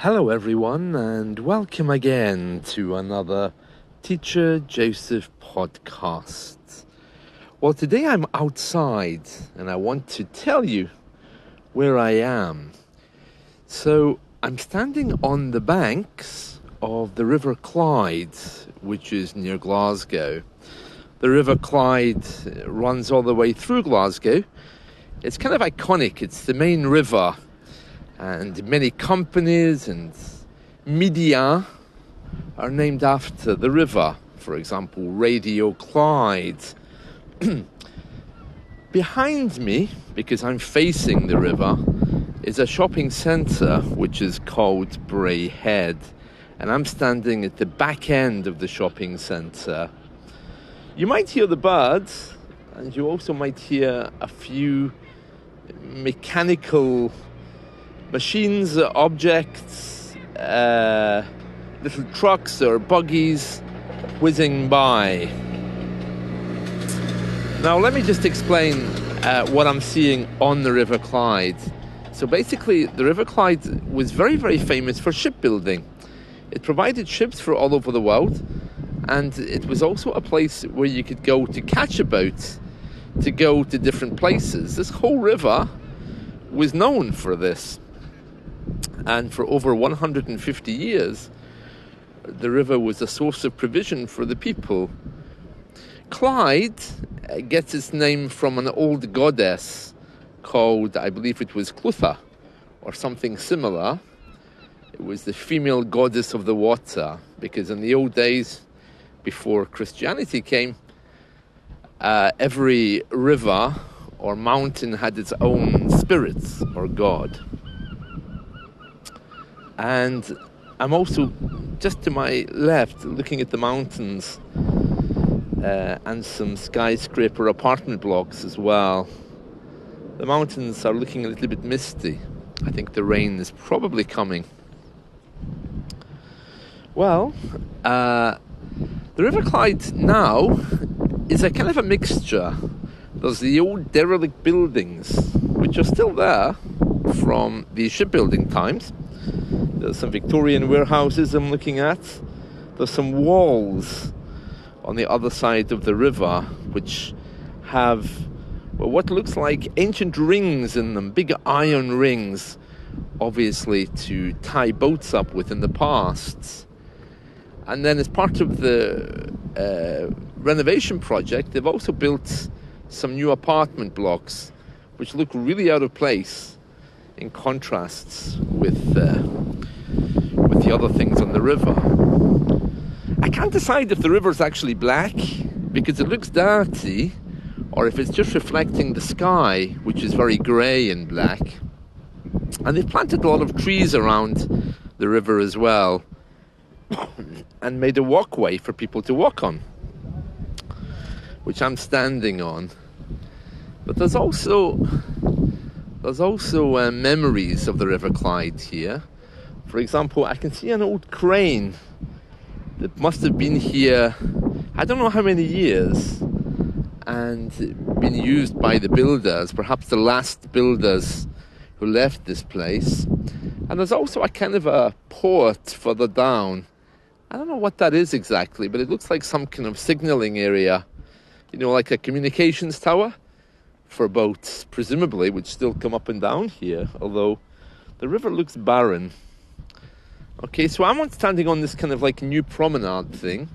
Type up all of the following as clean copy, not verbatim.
Hello everyone, and welcome again to another Teacher Joseph podcast. Well, today I'm outside and I want to tell you where I am. So I'm standing on the banks of the River Clyde, which is near Glasgow. The River Clyde runs all the way through Glasgow. It's kind of iconic. It's the main river. And many companies and media are named after the river. For example, Radio Clyde. Behind me, because I'm facing the river, is a shopping centre which is called Bray Head. And I'm standing at the back end of the shopping centre. You might hear the birds, and you also might hear a few mechanical machines, objects, little trucks or buggies whizzing by. Now let me just explain what I'm seeing on the River Clyde. So basically the River Clyde was very, very famous for shipbuilding. It provided ships for all over the world, and it was also a place where you could go to catch a boat, to go to different places. This whole river was known for this. And for over 150 years, the river was a source of provision for the people. Clyde gets its name from an old goddess called, I believe it was Clutha, or something similar. It was the female goddess of the water, because in the old days, before Christianity came, every river or mountain had its own spirits or god. And I'm also just to my left looking at the mountains and some skyscraper apartment blocks as well. The mountains are looking a little bit misty. I think the rain is probably coming. Well, the River Clyde now is a kind of a mixture. There's the old derelict buildings, which are still there from the shipbuilding times. There's some Victorian warehouses I'm looking at. There's some walls on the other side of the river which have what looks like ancient rings in them, big iron rings, obviously to tie boats up with in the past. And then as part of the renovation project, they've also built some new apartment blocks which look really out of place in contrasts with the other things on the river. I can't decide if the river's actually black because it looks dirty, or if it's just reflecting the sky, which is very grey and black. And they've planted a lot of trees around the river as well and made a walkway for people to walk on, which I'm standing on. But there's also memories of the River Clyde here. For example, I can see an old crane that must have been here, I don't know how many years, and been used by the builders, perhaps the last builders who left this place. And there's also a kind of a port further down. I don't know what that is exactly, but it looks like some kind of signalling area, like a communications tower for boats, presumably, which still come up and down here, although the river looks barren. Okay, so I'm standing on this kind of like new promenade thing.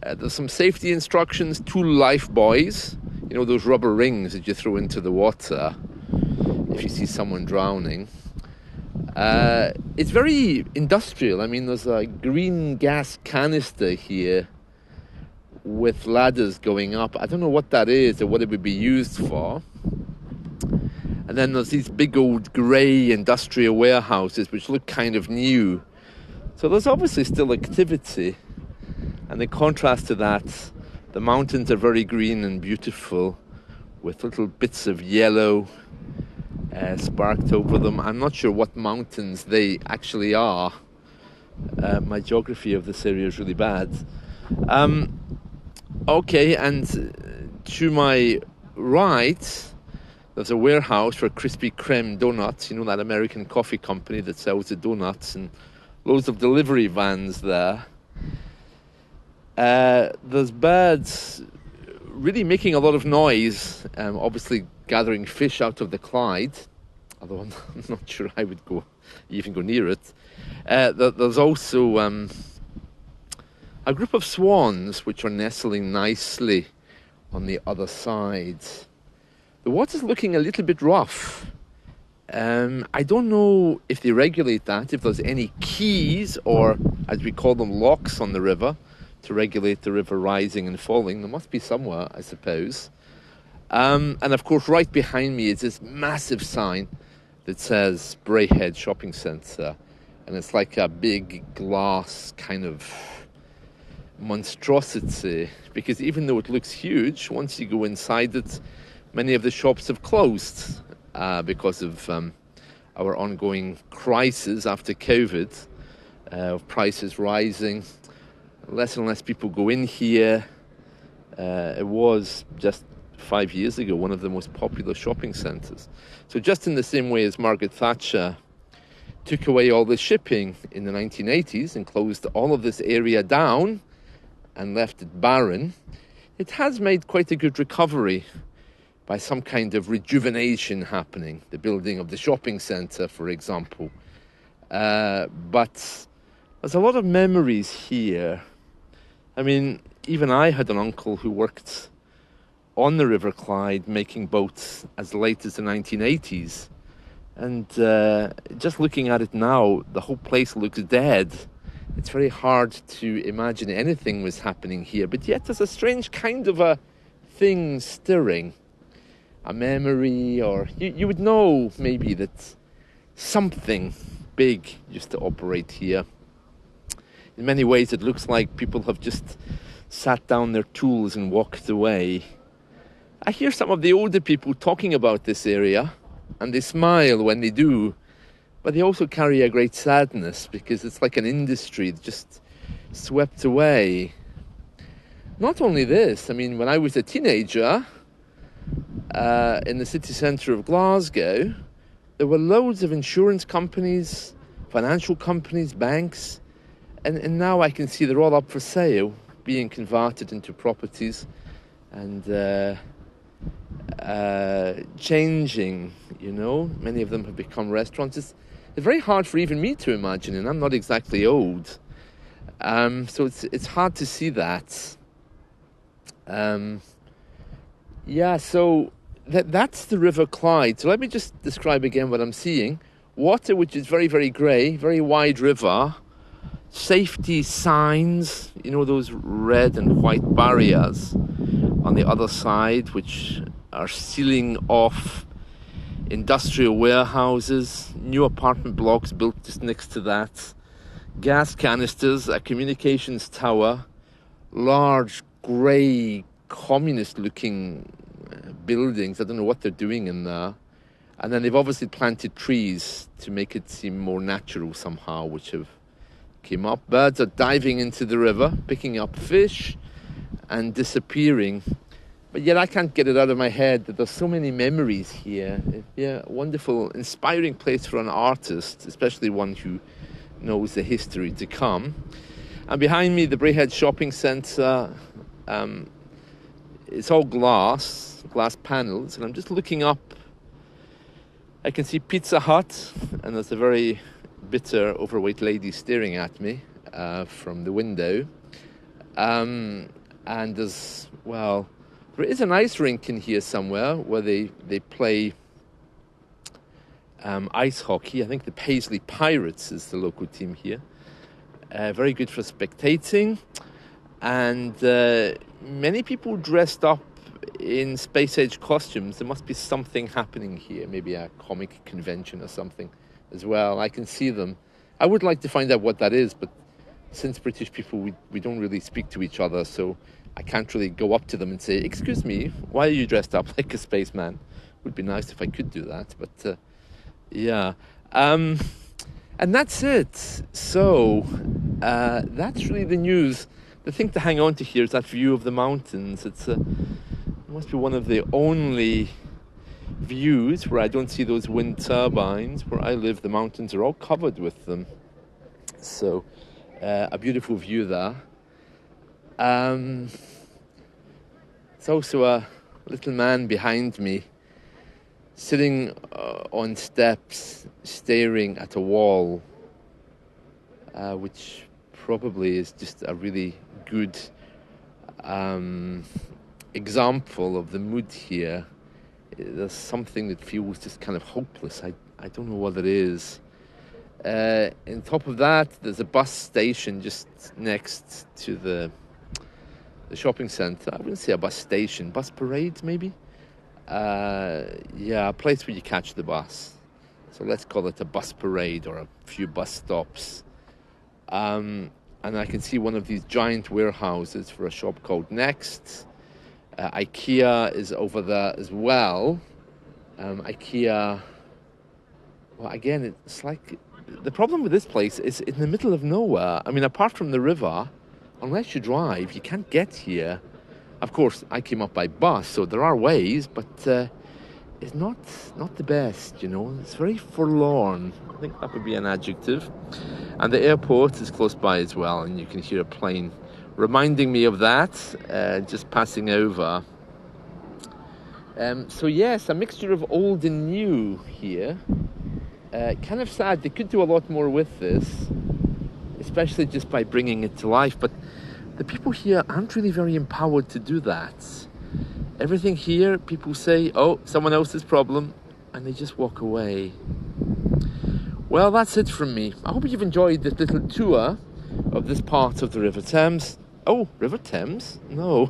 There's some safety instructions, 2 life buoys, those rubber rings that you throw into the water if you see someone drowning. It's very industrial. I mean, there's a green gas canister here with ladders going up. I don't know what that is or what it would be used for. And then there's these big old grey industrial warehouses which look kind of new. So there's obviously still activity. And in contrast to that, the mountains are very green and beautiful with little bits of yellow sparked over them. I'm not sure what mountains they actually are. My geography of this area is really bad. Okay, and to my right, There's a warehouse for Krispy Kreme donuts, you know, that American coffee company that sells the donuts, and loads of delivery vans there. There's birds really making a lot of noise, obviously gathering fish out of the Clyde, although I'm not sure I would even go near it. There's also a group of swans which are nestling nicely on the other side. The water's looking a little bit rough. I don't know if they regulate that, if there's any keys, or as we call them, locks on the river to regulate the river rising and falling. There must be somewhere, I suppose. And of course, right behind me is this massive sign that says Braehead Shopping Centre. And it's like a big glass kind of monstrosity, because even though it looks huge, once you go inside it, many of the shops have closed because of our ongoing crisis after COVID, of prices rising. Less and less people go in here. It was just 5 years ago one of the most popular shopping centres. So just in the same way as Margaret Thatcher took away all the shipping in the 1980s and closed all of this area down and left it barren, it has made quite a good recovery by some kind of rejuvenation happening, the building of the shopping centre, for example. But there's a lot of memories here. I mean, even I had an uncle who worked on the River Clyde making boats as late as the 1980s. And just looking at it now, the whole place looks dead. It's very hard to imagine anything was happening here, but yet there's a strange kind of a thing stirring, a memory, or you would know maybe that something big used to operate here. In many ways, it looks like people have just sat down their tools and walked away. I hear some of the older people talking about this area, and they smile when they do, but they also carry a great sadness, because it's like an industry that just swept away. Not only this, I mean, when I was a teenager, in the city centre of Glasgow, there were loads of insurance companies, financial companies, banks, and now I can see they're all up for sale, being converted into properties and changing, you know. Many of them have become restaurants. It's very hard for even me to imagine, and I'm not exactly old. So it's hard to see that. So that's the River Clyde. So let me just describe again what I'm seeing. Water which is very, very grey, very wide river. Safety signs, you know, those red and white barriers on the other side, which are sealing off industrial warehouses, new apartment blocks built just next to that, gas canisters, a communications tower, large grey communist-looking buildings. I don't know what they're doing in there. And then they've obviously planted trees to make it seem more natural somehow, which have came up. Birds are diving into the river, picking up fish and disappearing. But yet I can't get it out of my head that there's so many memories here. Yeah, a wonderful, inspiring place for an artist, especially one who knows the history to come. And behind me, the Braehead Shopping Centre. It's all glass panels, and I'm just looking up. I can see Pizza Hut, and there's a very bitter, overweight lady staring at me from the window. And there's, well, there is an ice rink in here somewhere where they play ice hockey. I think the Paisley Pirates is the local team here. Very good for spectating. And many people dressed up in space-age costumes. There must be something happening here, maybe a comic convention or something as well. I can see them. I would like to find out what that is, but since British people, we don't really speak to each other, so I can't really go up to them and say, "Excuse me, why are you dressed up like a spaceman?" It would be nice if I could do that, but yeah. And that's it. So that's really the news. The thing to hang on to here is that view of the mountains. It must be one of the only views where I don't see those wind turbines. Where I live, the mountains are all covered with them. So, a beautiful view there. There's also a little man behind me sitting on steps, staring at a wall, which probably is just a really good example of the mood here. There's something that feels just kind of hopeless. I don't know what it is. On top of that, there's a bus station just next to the shopping centre. I wouldn't say a bus station, bus parade maybe? Yeah, a place where you catch the bus. So let's call it a bus parade or a few bus stops. And I can see one of these giant warehouses for a shop called Next. IKEA is over there as well. IKEA, well, again, it's like, the problem with this place is in the middle of nowhere. I mean, apart from the river, unless you drive, you can't get here. Of course, I came up by bus, so there are ways, but it's not the best, you know. It's very forlorn. I think that would be an adjective. And the airport is close by as well, and you can hear a plane reminding me of that, just passing over. So yes, a mixture of old and new here. Kind of sad. They could do a lot more with this, especially just by bringing it to life. But the people here aren't really very empowered to do that. Everything here, people say, oh, someone else's problem, and they just walk away. Well, that's it from me. I hope you've enjoyed this little tour of this part of the River Thames. Oh, River Thames? No.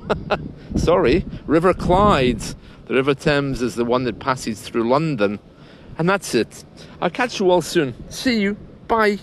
Sorry, River Clyde. The River Thames is the one that passes through London. And that's it. I'll catch you all soon. See you. Bye.